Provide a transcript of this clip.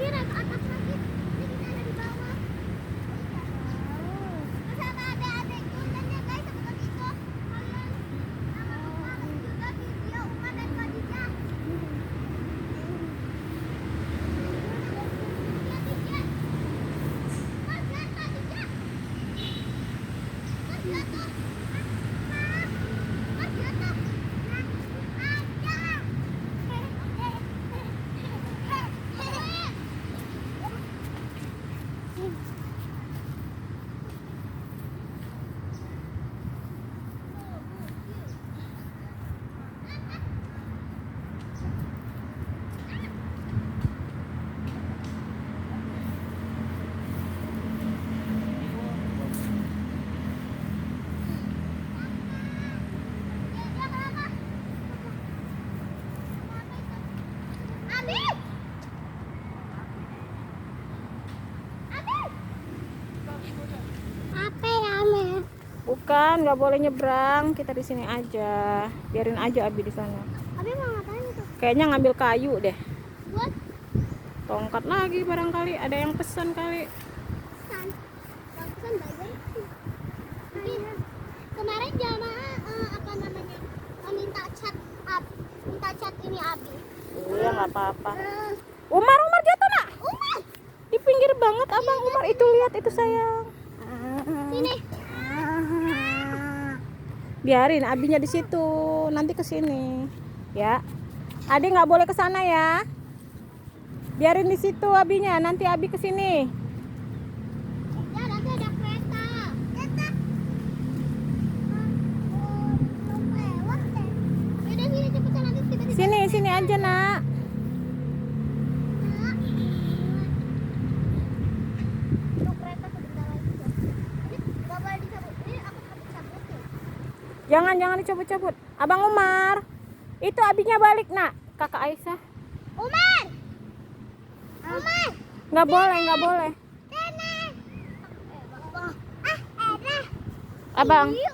dia naik ke atas lagi. Ini kita ada di bawah. Bersama adik-adikku dan ya guys, seperti itu. Kalian jangan lupa like juga video Umar dan Khadijah. Bukan, nggak boleh nyebrang. Kita di sini aja. Biarin aja Abi di sana. Abi mau ngapain itu? Kayaknya ngambil kayu deh. Buat Tongkat lagi barangkali. Ada yang pesan kali. pesan. Pesan bayar sih. Kemarin jamaah apa namanya? Minta chat ini Abi. Iya, nggak apa-apa. Umar jatuh nak. Umar, Di pinggir banget abang Umar itu, lihat itu sayang. sini. Biarin abinya di situ, nanti ke sini. Ya. Adi nggak boleh ke sana ya. Biarin di situ abinya, nanti abi ke sini. Ya, nanti ada kereta. Kereta. Lewat deh. Udah sini cepetan nanti tiba-tiba. Sini aja nak. Tuh kereta sebentar lagi ya. Ini nggak boleh dicabut. Ini aku cabut-cabut ya. Jangan dicabut-cabut. Abang Umar, itu abinya balik nak. Kakak Aisyah. Umar. Umar. Nggak boleh. Sini. Ada. Abang. Ih,